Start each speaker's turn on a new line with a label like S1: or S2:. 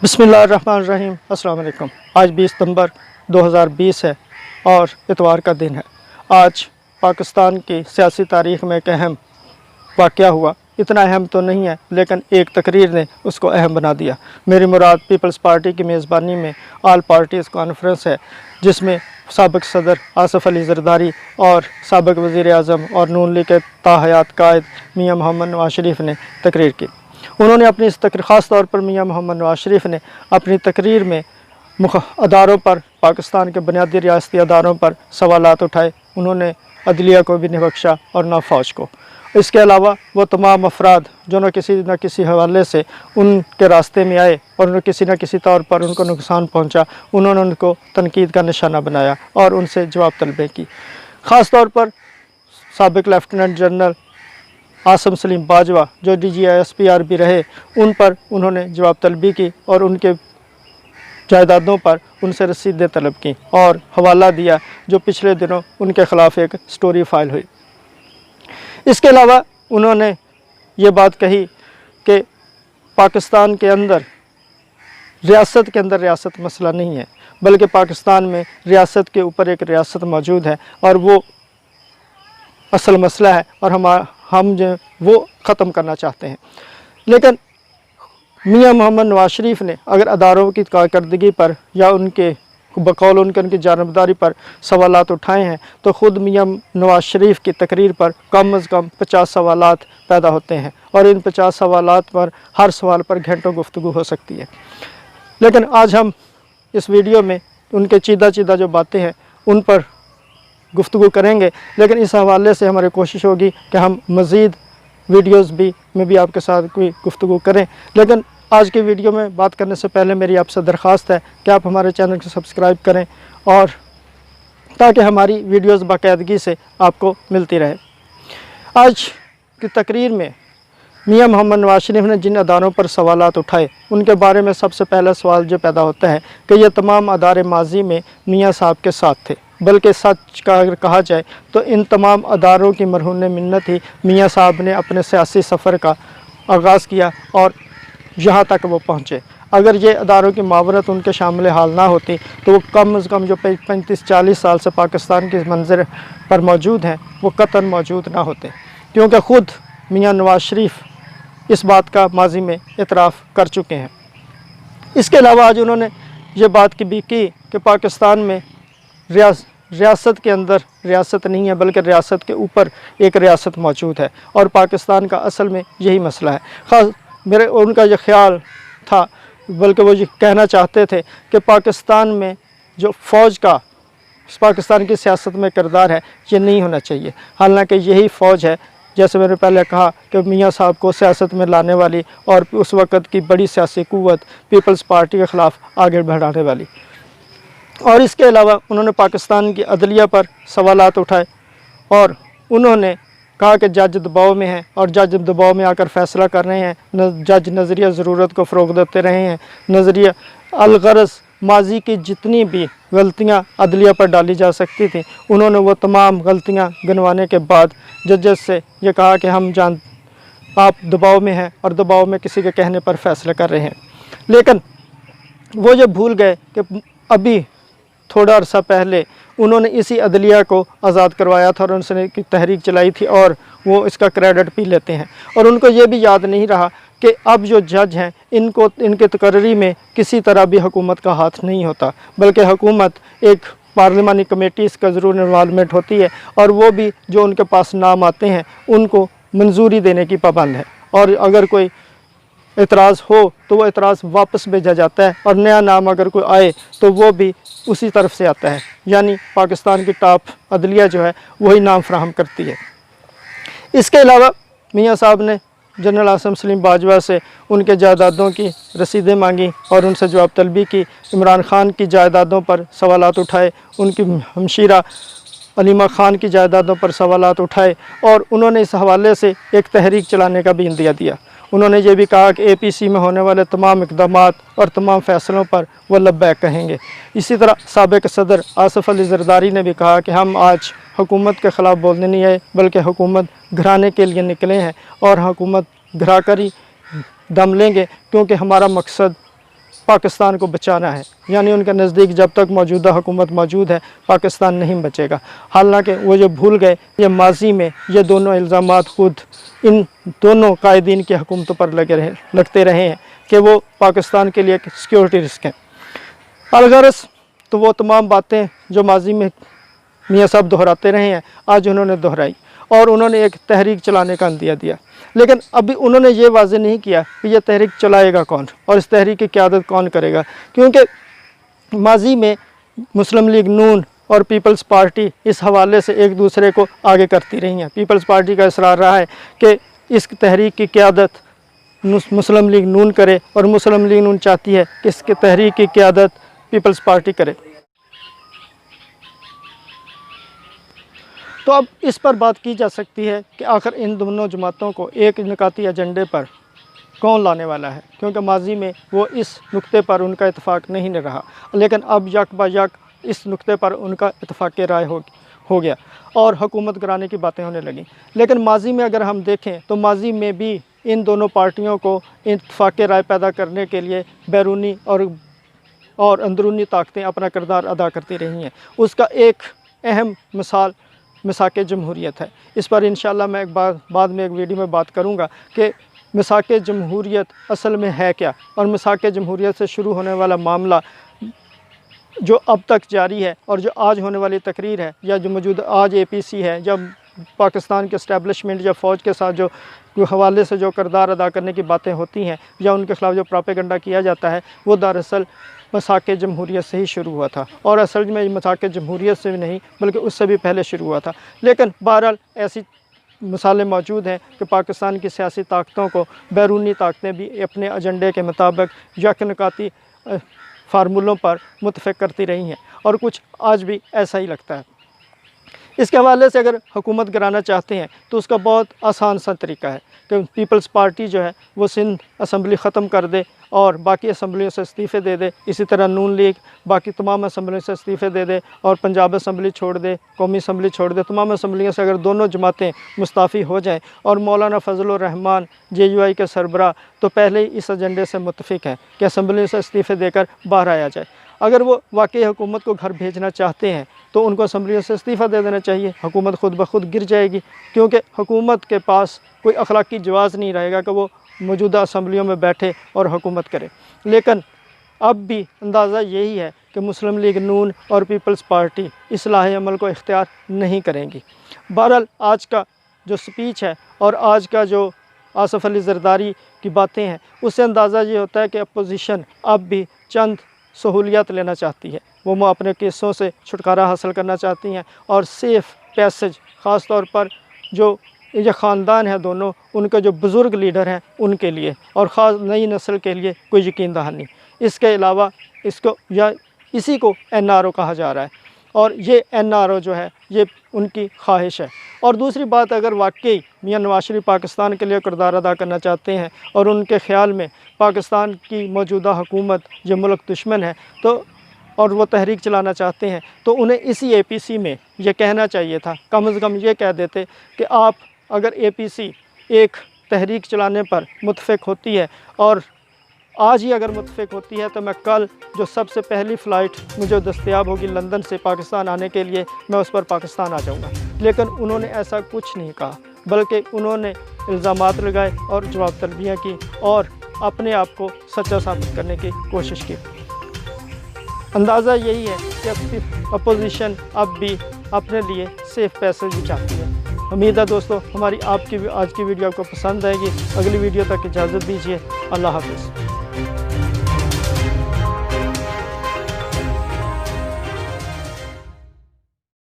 S1: बिस्मिल्लाहिर्रहमानिर्रहीम। अस्सलाम वालेकुम। आज 20 सितंबर 2020 है और इतवार का दिन है। आज पाकिस्तान की सियासी तारीख़ में एक अहम वाक़या हुआ। इतना अहम तो नहीं है, लेकिन एक तकरीर ने उसको अहम बना दिया। मेरी मुराद पीपल्स पार्टी की मेज़बानी में ऑल पार्टीज़ कॉन्फ्रेंस है, जिसमें साबिक़ सदर आसिफ अली ज़रदारी और साबिक़ वज़ीर आज़म और नून लीग के ताहयात कायद मियाँ मोहम्मद नवाज़ शरीफ ने तकरीर की। उन्होंने अपनी इस तकरीर, ख़ास तौर पर मियाँ मोहम्मद नवाज़ शरीफ ने अपनी तकरीर में अदारों पर, पाकिस्तान के बुनियादी रियासती अदारों पर सवालात उठाए। उन्होंने अदलिया को भी नहीं बख्शा और ना फ़ौज को। इसके अलावा वो तमाम अफराद जो न किसी हवाले से उनके रास्ते में आए और किसी न किसी तौर पर उनको नुकसान पहुँचा, उन्होंने उनको तनकीद का निशाना बनाया और उनसे जवाब तलबें की। ख़ास तौर पर साबिक़ लेफ्टिनेंट जनरल आसिम सलीम बाजवा, जो DGISPR भी रहे, उन पर उन्होंने जवाब तलबी की और उनके जायदादों पर उनसे रसीदें तलब की और हवाला दिया, जो पिछले दिनों उनके ख़िलाफ़ एक स्टोरी फाइल हुई। इसके अलावा उन्होंने ये बात कही कि पाकिस्तान के अंदर रियासत के अंदर रियासत मसला नहीं है, बल्कि पाकिस्तान में रियासत के ऊपर एक रियासत मौजूद है और वो असल मसला है और हम जो वो ख़त्म करना चाहते हैं। लेकिन मियाँ मोहम्मद नवाज़ शरीफ ने अगर अदारों की कारकर्दगी पर या उनके बकौल उनकी जानबदारी पर सवालात उठाए हैं, तो ख़ुद मियाँ नवाज़ शरीफ की तकरीर पर कम अज़ कम 50 सवालात पैदा होते हैं और इन 50 सवालात पर हर सवाल पर घंटों गुफ्तगू हो सकती है। लेकिन आज हम इस वीडियो में उनके चीदा जो बातें हैं उन पर गुफ्तगू करेंगे, लेकिन इस हवाले से हमारी कोशिश होगी कि हम मज़ीद वीडियोज़ में भी आपके साथ कोई गुफ्तगू करें। लेकिन आज की वीडियो में बात करने से पहले मेरी आपसे दरख्वास्त है कि आप हमारे चैनल को सब्सक्राइब करें और ताकि हमारी वीडियोज़ बाकायदगी से आपको मिलती रहे। आज की तकरीर में मियाँ मोहम्मद नवाज़ शरीफ ने जिन अदारों पर सवालात उठाए, उनके बारे में सबसे पहला सवाल जो पैदा होता है कि ये तमाम अदारे माजी में मियाँ साहब के साथ थे। बल्कि सच का अगर कहा जाए तो इन तमाम अदारों की मरहून मिन्नत ही मियाँ साहब ने अपने सियासी सफ़र का आगाज़ किया और यहाँ तक वो पहुँचे। अगर ये अदारों की मावरत उनके शामिल हाल ना होती तो वो कम अज़ कम जो 35-40 साल से पाकिस्तान के मंजर पर मौजूद हैं, वो कतन मौजूद ना होते, क्योंकि ख़ुद मियाँ नवाज़ शरीफ इस बात का माजी में इतराफ़ कर चुके हैं। इसके अलावा आज उन्होंने ये बात भी की कि पाकिस्तान में रियासत के अंदर रियासत नहीं है, बल्कि रियासत के ऊपर एक रियासत मौजूद है और पाकिस्तान का असल में यही मसला है। ख़ास उनका ये ख्याल था, बल्कि वो ये कहना चाहते थे कि पाकिस्तान में जो फ़ौज का पाकिस्तान की सियासत में किरदार है, ये नहीं होना चाहिए। हालांकि यही फ़ौज है, जैसे मैंने पहले कहा, कि मियाँ साहब को सियासत में लाने वाली और उस वक़्त की बड़ी सियासी क़ुव्वत पीपल्स पार्टी के ख़िलाफ़ आगे बढ़ाने वाली। और इसके अलावा उन्होंने पाकिस्तान की अदलिया पर सवालात उठाए और उन्होंने कहा कि जज दबाव में हैं और जज दबाव में आकर फ़ैसला कर रहे हैं। जज नज़रिया ज़रूरत को फ़रोग़ देते रहे हैं। नज़रिया अलगरज़ माजी की जितनी भी गलतियां अदलिया पर डाली जा सकती थी, उन्होंने वो तमाम गलतियां गिनवाने के बाद जजेस से ये कहा कि आप दबाव में हैं और दबाव में किसी के कहने पर फ़ैसला कर रहे हैं। लेकिन वो ये भूल गए कि अभी थोड़ा अरसा पहले उन्होंने इसी अदलिया को आज़ाद करवाया था और उनसे तहरीक चलाई थी और वो इसका क्रेडिट भी लेते हैं। और उनको ये भी याद नहीं रहा कि अब जो जज हैं, इनके तकर्री में किसी तरह भी हुकूमत का हाथ नहीं होता, बल्कि हुकूमत एक पार्लिमानी कमेटीज़ का ज़रूर इन्वॉल्वमेंट होती है और वो भी जो उनके पास नाम आते हैं उनको मंजूरी देने की पाबंद है। और अगर कोई एतराज़ हो तो वो एतराज़ वापस भेजा जाता है और नया नाम अगर कोई आए तो वो भी उसी तरफ से आता है। यानी पाकिस्तान की टॉप अदलिया जो है वही नाम फ्राहम करती है। इसके अलावा मियाँ साहब ने जनरल आसिम सलीम बाजवा से उनके जायदादों की रसीदें मांगी और उनसे जवाब तलबी की। इमरान ख़ान की जायदादों पर सवालात उठाए, उनकी हमशीरा अलीमा ख़ान की जायदादों पर सवालात उठाए और उन्होंने इस हवाले से एक तहरीक चलाने का भी इंदिया दिया। उन्होंने ये भी कहा कि APC में होने वाले तमाम इक़दामात और तमाम फ़ैसलों पर वो लब्बैक कहेंगे। इसी तरह साबिक़ सदर आसिफ अली ज़रदारी ने भी कहा कि हम आज हुकूमत के ख़िलाफ़ बोलने नहीं आए, बल्कि हुकूमत घराने के लिए निकले हैं और हुकूमत घरा कर ही दम लेंगे, क्योंकि हमारा मकसद पाकिस्तान को बचाना है, यानी उनके नज़दीक जब तक मौजूदा हुकूमत मौजूद है पाकिस्तान नहीं बचेगा। हालांकि वो जो भूल गए ये माजी में ये दोनों इल्ज़ामात खुद इन दोनों कायदीन की हुकूमतों पर लगते रहे हैं कि वो पाकिस्तान के लिए एक सिक्योरिटी रिस्क है। अलगरस तो वो तमाम बातें जो माजी में मियाँ साहब दोहराते रहे हैं आज उन्होंने दोहराई और उन्होंने एक तहरीक चलाने का अंदिया दिया, लेकिन अभी उन्होंने ये वाज़ेह नहीं किया कि यह तहरीक चलाएगा कौन और इस तहरीक की क़यादत कौन करेगा, क्योंकि माजी में मुस्लिम लीग नून और पीपल्स पार्टी इस हवाले से एक दूसरे को आगे करती रही हैं। पीपल्स पार्टी का इसरार रहा है कि इस तहरीक की क़यादत मुस्लिम लीग नून करे और मुस्लिम लीग नून चाहती है कि इसके तहरीक की क़यादत पीपल्स पार्टी करे। तो अब इस पर बात की जा सकती है कि आखिर इन दोनों जमातों को एक निकाती एजेंडे पर कौन लाने वाला है, क्योंकि माजी में वो इस नुक्ते पर उनका इत्तेफाक नहीं रहा, लेकिन अब यक बा यक इस नुक्ते पर उनका इत्तेफाक राय हो गया और हुकूमत कराने की बातें होने लगीं। लेकिन माजी में अगर हम देखें तो माजी में भी इन दोनों पार्टियों को इत्तेफाक राय पैदा करने के लिए बैरूनी और अंदरूनी ताकतें अपना किरदार अदा करती रही हैं। उसका एक अहम मिसाक जमहूरियत है। इस पर इंशाअल्लाह मैं बाद में एक वीडियो में बात करूंगा कि मिसाक जमहूरियत असल में है क्या, और मिसाक जमहूरियत से शुरू होने वाला मामला जो अब तक जारी है और जो आज होने वाली तकरीर है या जो मौजूद आज APC है, जब पाकिस्तान के इस्टेब्लिशमेंट या फ़ौज के साथ जो हवाले से जो किरदार अदा करने की बातें होती हैं या उनके ख़िलाफ़ जो प्रोपेगेंडा किया जाता है वो दरअसल मिसाक जमहूरियत से ही शुरू हुआ था, और असल में मिसाक जमहूरियत से भी नहीं बल्कि उससे भी पहले शुरू हुआ था। लेकिन बहरहाल ऐसी मिसालें मौजूद हैं कि पाकिस्तान की सियासी ताकतों को बैरूनी ताकतें भी अपने एजेंडे के मुताबिक यकनिकाती फार्मूलों पर मुतफ़िक़ करती रही हैं, और कुछ आज भी ऐसा ही लगता है। इसके हवाले से अगर हुकूमत गिराना चाहते हैं तो उसका बहुत आसान सा तरीका है कि पीपल्स पार्टी जो है वो सिंध असम्बली ख़त्म कर दे और बाकी असम्बलियों से इस्तीफ़े दे दे। इसी तरह नून लीग बाकी तमाम असम्बलियों से इस्तीफ़े दे दे और पंजाब असम्बली छोड़ दे, कौमी असम्बली छोड़ दे। तमाम असम्बलियों से अगर दोनों जमातें मुस्ताफ़ी हो जाएँ और मौलाना फजलुर रहमान JUI के सरबराह तो पहले ही इस एजेंडे से मुत्तफ़िक़ हैं कि असम्बलियों से इस्तीफ़े देकर बाहर आया जाए। अगर वो वाकई हुकूमत को घर भेजना चाहते हैं तो उनको असम्बलियों से इस्तीफ़ा दे देना चाहिए, हुकूमत खुद ब खुद गिर जाएगी, क्योंकि हुकूमत के पास कोई अखलाकी जवाज़ नहीं रहेगा कि वो मौजूदा असम्बलियों में बैठे और हुकूमत करे। लेकिन अब भी अंदाज़ा यही है कि मुस्लिम लीग नून और पीपल्स पार्टी इस्लाह अमल को इख्तियार नहीं करेंगी। बहरहाल आज का जो स्पीच है और आज का जो आसफ़ अली ज़रदारी की बातें हैं उससे अंदाज़ा ये होता है कि अपोजिशन अब भी चंद सहूलियत लेना चाहती है, वो अपने केसों से छुटकारा हासिल करना चाहती हैं और सेफ़ पैसेज ख़ास तौर पर जो ये ख़ानदान है दोनों उनके जो बुज़ुर्ग लीडर हैं उनके लिए और ख़ास नई नस्ल के लिए कोई यकीन दहानी। इसके अलावा इसको या इसी को NRO कहा जा रहा है और ये NRO जो है ये उनकी ख्वाहिश है। और दूसरी बात, अगर वाकई मियां नवाज शरीफ पाकिस्तान के लिए किरदार अदा करना चाहते हैं और उनके ख़्याल में पाकिस्तान की मौजूदा हुकूमत जो मुल्क दुश्मन है तो और वो तहरीक चलाना चाहते हैं तो उन्हें इसी APC में ये कहना चाहिए था, कम से कम ये कह देते कि आप अगर APC एक तहरीक चलाने पर मुत्तफ़िक़ होती है और आज ही अगर मुत्तफ़िक़ होती है तो मैं कल जो सबसे पहली फ़्लाइट मुझे दस्तयाब होगी लंदन से पाकिस्तान आने के लिए मैं उस पर पाकिस्तान आ जाऊँगा। लेकिन उन्होंने ऐसा कुछ नहीं कहा, बल्कि उन्होंने इल्ज़ामात लगाए और जवाब तलबियाँ की और अपने आप को सच्चा साबित करने की कोशिश की। अंदाज़ा यही है कि अपोजिशन अब भी अपने लिए सेफ़ पैसेज भी चाहती है। उम्मीद है दोस्तों हमारी आज की वीडियो आपको पसंद आएगी। अगली वीडियो तक इजाज़त दीजिए। अल्लाह हाफ़िज़।